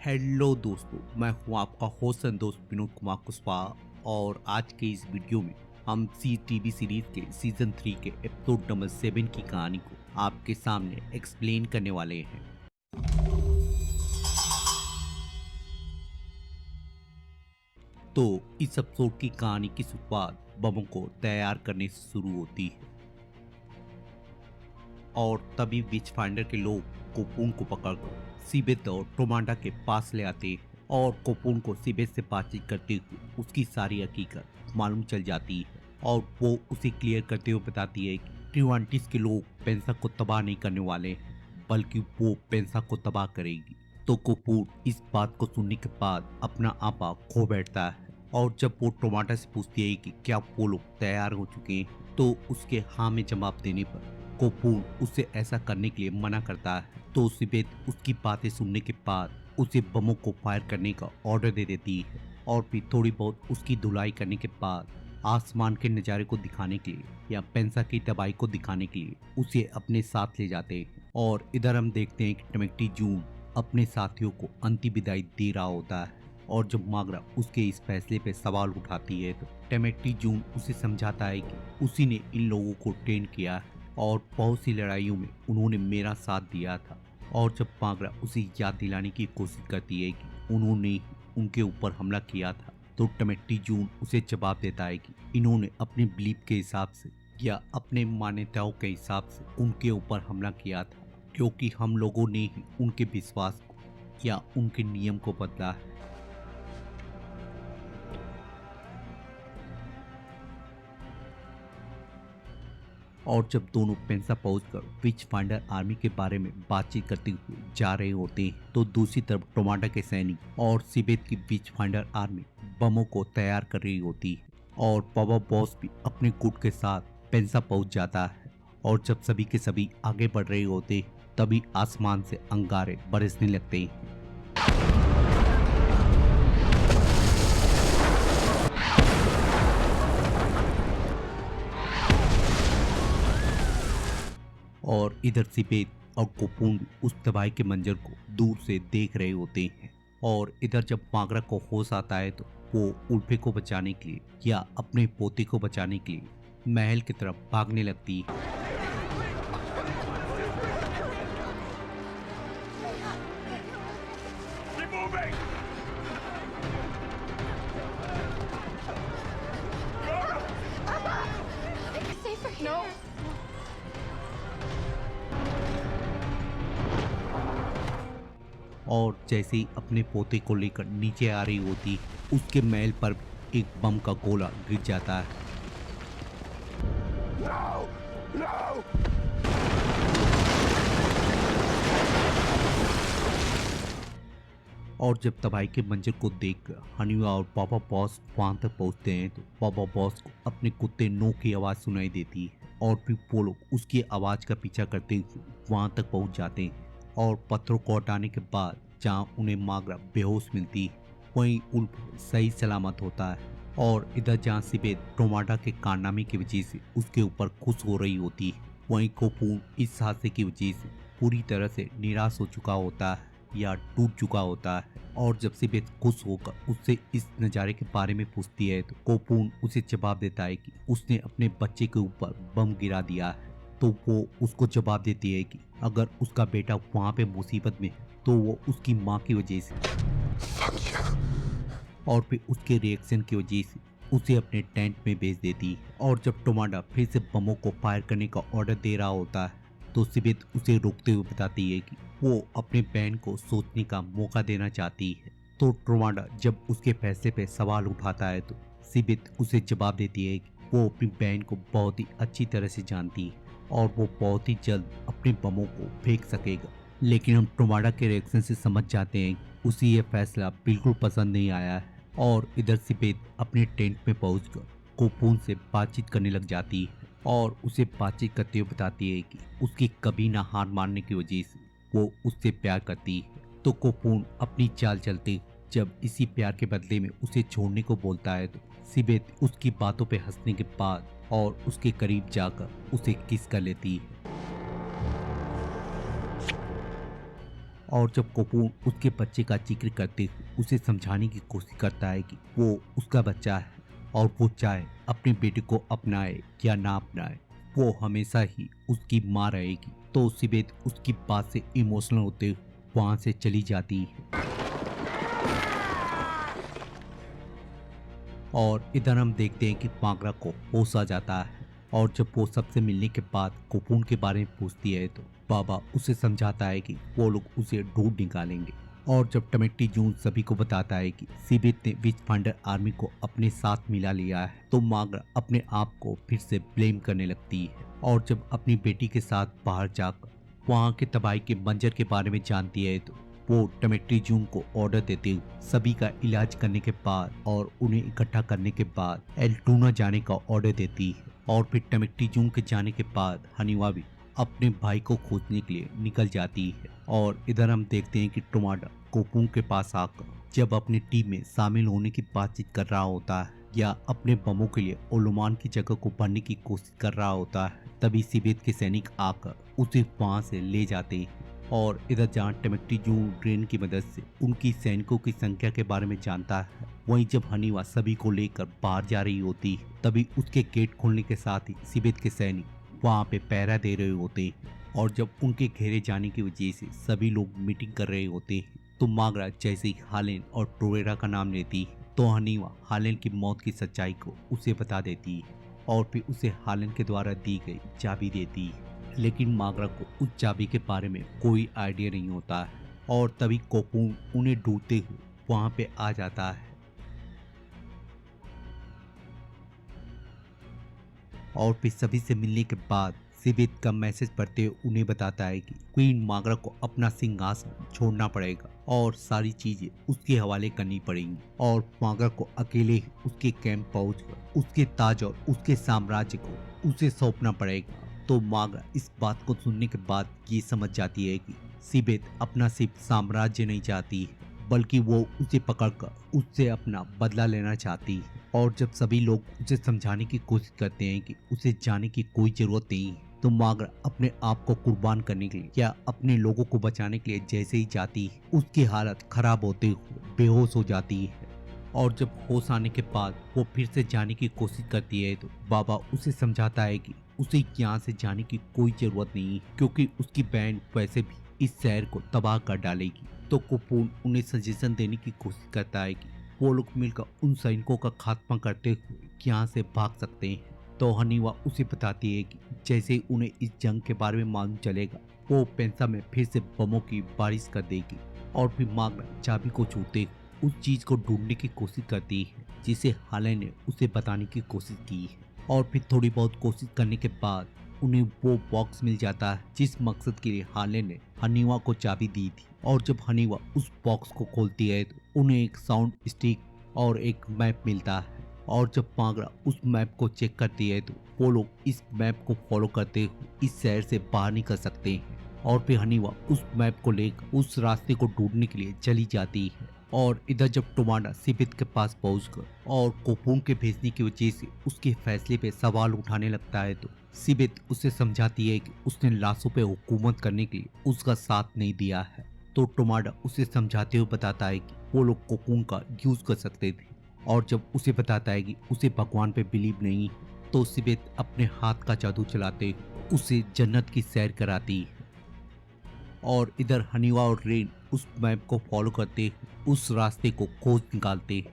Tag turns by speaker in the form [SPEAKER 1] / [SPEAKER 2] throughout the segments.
[SPEAKER 1] Hello दोस्तों, मैं हूं आपका होस्ट एंड दोस्त विनोद कुमार कुशवाहा। और आज के इस वीडियो में हम सी टीवी सीरीज के सीजन 3 के एपिसोड नंबर 7 की कहानी को आपके सामने एक्सप्लेन करने वाले हैं। तो इस एपिसोड की कहानी की शुरुआत बमों को तैयार करने से शुरू होती है और तभी विच फाइंडर के लोग कोपून को पकड़कर सिबेत और टोमांडा के पास ले आते हैं और कोपून को सिबेत से बातचीत करते हुए उसकी सारी हकीकत मालूम चल जाती है और वो उसे क्लियर करते हुए बताती है कि ट्रिवांटिस के लोग पेंसा को तबाह नहीं करने वाले हैं, बल्कि वो पेंसा को तबाह करेगी। तो कोपून इस बात को सुनने के बाद अपना आपा खो बैठता है और जब वो टोमाटा से पूछती है कि क्या वो लोग तैयार हो चुके हैं, तो उसके हाँ में जवाब देने पर कोपून उसे ऐसा करने के लिए मना करता है। तो सिबेत उसकी बातें सुनने के बाद उसे बमों को फायर करने का ऑर्डर दे देती है और फिर थोड़ी बहुत उसकी धुलाई करने के बाद आसमान के नज़ारे को दिखाने के लिए या पेंसा की तबाही को दिखाने के लिए उसे अपने साथ ले जाते हैं। और इधर हम देखते हैं कि टमेक्टी जून अपने साथियों को अंतिम विदाई दे रहा होता है और जब मागरा उसके इस फैसले पे सवाल उठाती है तो टमेक्टी जून उसे समझाता है कि उसी ने इन लोगों को ट्रेन किया है और बहुत सी लड़ाइयों में उन्होंने मेरा साथ दिया था। और जब मागरा उसे याद दिलाने की कोशिश करती है कि उन्होंने ही उनके ऊपर हमला किया था, तो टमेट्टी जून उसे जवाब देता है कि इन्होंने अपने बिलीफ के हिसाब से या अपने मान्यताओं के हिसाब से उनके ऊपर हमला किया था, क्योंकि हम लोगों ने ही उनके विश्वास को या उनके नियम को बदला है। और जब दोनों पेंसा पहुंचकर विच फाइंडर आर्मी के बारे में बातचीत करते हुए जा रहे होते हैं, तो दूसरी तरफ टोमाटा के सैनिक और सिबेत की विच फाइंडर आर्मी बमों को तैयार कर रही होती है और पापा बॉस भी अपने गुट के साथ पेंसा पहुंच जाता है। और जब सभी के सभी आगे बढ़ रहे होते हैं, तभी आसमान से अंगारे बरसने लगते हैं। और इधर सिबेत और कोपून भी उस तबाही के मंजर को दूर से देख रहे होते हैं। और इधर जब मागरा को होश आता है तो वो उल्फे को बचाने के लिए या अपने पोते को बचाने के लिए महल की तरफ भागने लगती है।
[SPEAKER 2] It's safer here. No.
[SPEAKER 1] और जैसे ही अपने पोते को लेकर नीचे आ रही होती, उसके महल पर एक बम का गोला गिर जाता है।
[SPEAKER 3] No! No!
[SPEAKER 1] और जब तबाही के मंजर को देखकर हनीवा और पापा बॉस वहां तक पहुंचते हैं, तो पापा बॉस को अपने कुत्ते नो की आवाज सुनाई देती है और फिर वो लोग उसकी आवाज का पीछा करते हुए वहां तक पहुंच जाते हैं। और पत्थरों को हटाने के बाद जहां उन्हें मागरा बेहोश मिलती है, वहीं उल्फ सही सलामत होता है। और इधर जहां सिबेत टोमाटा के कारनामे की वजह से उसके ऊपर खुश हो रही होती है, वहीं कोपून इस हादसे की वजह से पूरी तरह से निराश हो चुका होता है या टूट चुका होता है। और जब सिबेत खुश होकर उससे इस नज़ारे के बारे में पूछती है, तो कोपून उसे जवाब देता है कि उसने अपने बच्चे के ऊपर बम गिरा दिया है। तो वो उसको जवाब देती है कि अगर उसका बेटा वहाँ पे मुसीबत में है तो वो उसकी माँ की वजह से,
[SPEAKER 3] Fuck you.
[SPEAKER 1] और फिर उसके रिएक्शन की वजह से उसे अपने टेंट में भेज देती है। और जब टोमाटा फिर से बमों को फायर करने का ऑर्डर दे रहा होता है, तो सिबेत उसे रोकते हुए बताती है कि वो अपने बहन को सोचने का मौका देना चाहती है। तो टोमाटा जब उसके फैसले पे सवाल उठाता है, तो सिबेत उसे जवाब देती है कि वो अपनी बहन को बहुत ही अच्छी तरह से जानती है और वो बहुत ही जल्द अपने बमों को फेंक सकेगा। लेकिन हम टोमाटा के रिएक्शन से समझ जाते हैं कि उसे यह फैसला बिल्कुल पसंद नहीं आया है। और इधर सिबेत अपने टेंट में पहुंचकर कोपून से बातचीत करने लग जाती है और उसे बातचीत करते हुए बताती है कि उसकी कभी ना हार मानने की वजह से वो उससे प्यार करती है। तो कोपून अपनी चाल चलते जब इसी प्यार के बदले में उसे छोड़ने को बोलता है, तो सिबेत उसकी बातों पे हंसने के बाद और उसके करीब जाकर उसे किस कर लेती है। और जब कोपून उसके बच्चे का जिक्र करते हुए उसे समझाने की कोशिश करता है कि वो उसका बच्चा है और वो चाहे अपने बेटे को अपनाए या ना अपनाए, वो हमेशा ही उसकी माँ रहेगी, तो सिबेत उसकी बात से इमोशनल होते हुए वहां से चली जाती है। और इधर हम देखते हैं कि मागरा को होश आ जाता है और जब वो सबसे मिलने के बाद कोपून के बारे में पूछती है तो बाबा उसे समझाता है कि वो लोग उसे ढूंढ निकालेंगे। और जब टमेटी जून सभी को बताता है कि सिबेत ने विच फाइंडर आर्मी को अपने साथ मिला लिया है, तो मागरा अपने आप को फिर से ब्लेम करने लगती है। और जब अपनी बेटी के साथ बाहर जाकर वहाँ के तबाही के मंजर के बारे में जानती है तो वो टमेट्री जून को ऑर्डर देते हुए सभी का इलाज करने के बाद और उन्हें इकट्ठा करने के बाद एल्टूना जाने का ऑर्डर देती है। और फिर टमेट्री जून के जाने के बाद हनीवा भी अपने भाई को खोजने के लिए निकल जाती है। और इधर हम देखते हैं कि टोमाडा कोपून के पास आकर जब अपनी टीम में शामिल होने की बातचीत कर रहा होता है या अपने बमों के लिए ओलोमान की जगह को भरने की कोशिश कर रहा होता है, तभी सिबेत के सैनिक आकर उसे वहां से ले जाते हैं। और इधर जहाँ टमेट्री जून ट्रेन की मदद से उनकी सैनिकों की संख्या के बारे में जानता है, वहीं जब हनीवा सभी को लेकर बाहर जा रही होती है, तभी उसके गेट खोलने के साथ ही सिबेत के सैनिक वहाँ पे पहरा दे रहे होते हैं। और जब उनके घेरे जाने की वजह से सभी लोग मीटिंग कर रहे होते हैं, तो मागरा जैसे ही हालेन और टोरेरा का नाम लेती है तो हनीवा हालेन की मौत की सच्चाई को उसे बता देती है और फिर उसे हालेन के द्वारा दी गई चाबी देती है। लेकिन मागरा को उस चाबी के बारे में कोई आइडिया नहीं होता है और तभी कोपून उन्हें ढूंढते हुए वहां पे आ जाता है। और फिर सभी से मिलने के बाद सिबेत का मैसेज पढ़ते हुए उन्हें बताता है कि क्वीन मागरा को अपना सिंहासन छोड़ना पड़ेगा और सारी चीजें उसके हवाले करनी पड़ेंगी और मागरा को अकेले ही उसके कैंप पहुंचकर उसके ताज और उसके साम्राज्य को उसे सौंपना पड़ेगा। तो मागरा इस बात को सुनने के बाद ये समझ जाती है कि सिबेत अपना सिर्फ साम्राज्य नहीं चाहती है, बल्कि वो उसे पकड़कर उससे अपना बदला लेना चाहती है। और जब सभी लोग उसे समझाने की कोशिश करते हैं कि उसे जाने की कोई जरूरत नहीं है, तो मागरा अपने आप को कुर्बान करने के लिए या अपने लोगों को बचाने के लिए जैसे ही जाती है, उसकी हालत खराब होते हुए बेहोश हो जाती है। और जब होश आने के बाद वो फिर से जाने की कोशिश करती है तो बाबा उसे समझाता है कि उसे यहाँ से जाने की कोई जरूरत नहीं है, क्योंकि उसकी बैंड वैसे भी इस शहर को तबाह कर डालेगी। तो कोपून उन्हें सजेशन देने की कोशिश करता है कि वो लोग मिलकर उन सैनिकों का खात्मा करते हुए यहाँ से भाग सकते हैं। तो हनीवा उसे बताती है कि जैसे ही उन्हें इस जंग के बारे में मालूम चलेगा, वो पेंसा में फिर से बमों की बारिश कर देगी। और फिर मागरा चाबी को छूते हुए उस चीज को ढूंढने की कोशिश करती है जिसे हालेन ने उसे बताने की कोशिश की है। और फिर थोड़ी बहुत कोशिश करने के बाद उन्हें वो बॉक्स मिल जाता है जिस मकसद के लिए हालेन ने हनीवा को चाबी दी थी। और जब हनीवा उस बॉक्स को खोलती है तो उन्हें एक साउंड स्टिक और एक मैप मिलता है। और जब मागरा उस मैप को चेक करती है तो वो लोग इस मैप को फॉलो करते हुए इस शहर से बाहर निकल सकते हैं। और फिर हनीवा उस मैप को लेकर उस रास्ते को ढूंढने के लिए चली जाती है। और इधर जब टोमाडा सिबेत के पास पहुंचकर और कोपून के भेजने की वजह से उसके फैसले पे सवाल उठाने लगता है तो सिबेत उसे समझाती है कि उसने लाशों पे हुकूमत करने के लिए उसका साथ नहीं दिया है। तो टोमाडा उसे समझाते हुए बताता है कि वो लोग कोपून का यूज कर सकते थे। और जब उसे बताता है कि उसे भगवान पे बिलीव नहीं, तो सिबेत अपने हाथ का जादू चलाते हुए उसे जन्नत की सैर कराती है। और इधर हनीवा और रेन उस मैप को फॉलो करते उस रास्ते को खोज निकालते हैं।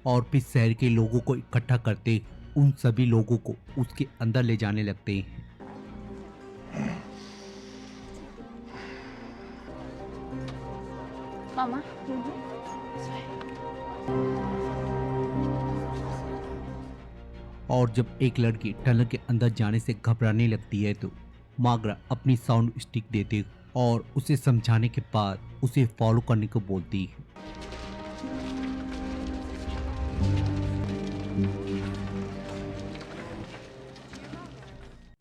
[SPEAKER 1] और फिर शहर के लोगों को इकट्ठा करते उन सभी लोगों को उसके अंदर ले जाने लगते हैं।
[SPEAKER 2] Mama.
[SPEAKER 1] और जब एक लड़की टनल के अंदर जाने से घबराने लगती है तो मागरा अपनी साउंड स्टिक देते और उसे समझाने के बाद उसे फॉलो करने को बोलती है।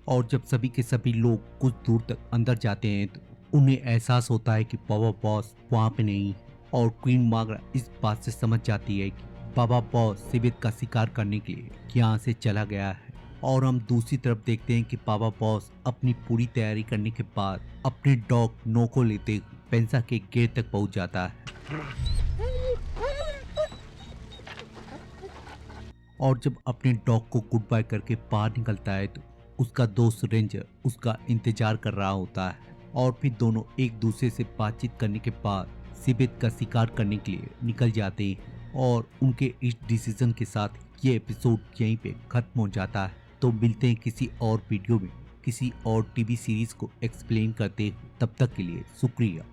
[SPEAKER 1] और जब सभी के सभी लोग कुछ दूर तक अंदर जाते हैं तो उन्हें एहसास होता है कि बाबा बॉस वहाँ पे नहीं है। और क्वीन मार्गरा इस बात से समझ जाती है कि बाबा बॉस सिबित का शिकार करने के लिए यहाँ से चला गया है। और हम दूसरी तरफ देखते हैं कि बाबा बॉस अपनी पूरी तैयारी करने के बाद अपने डॉग नो को लेते हुए पेंसा के गेट तक पहुंच जाता है। और जब अपने डॉग को गुड बाय करके बाहर निकलता है तो उसका दोस्त रेंजर उसका इंतजार कर रहा होता है। और फिर दोनों एक दूसरे से बातचीत करने के बाद सिबित का शिकार करने के लिए निकल जाते हैं। और उनके इस डिसीजन के साथ ये एपिसोड यहीं पे खत्म हो जाता है। तो मिलते हैं किसी और वीडियो में किसी और टीवी सीरीज को एक्सप्लेन करते हुए। तब तक के लिए शुक्रिया।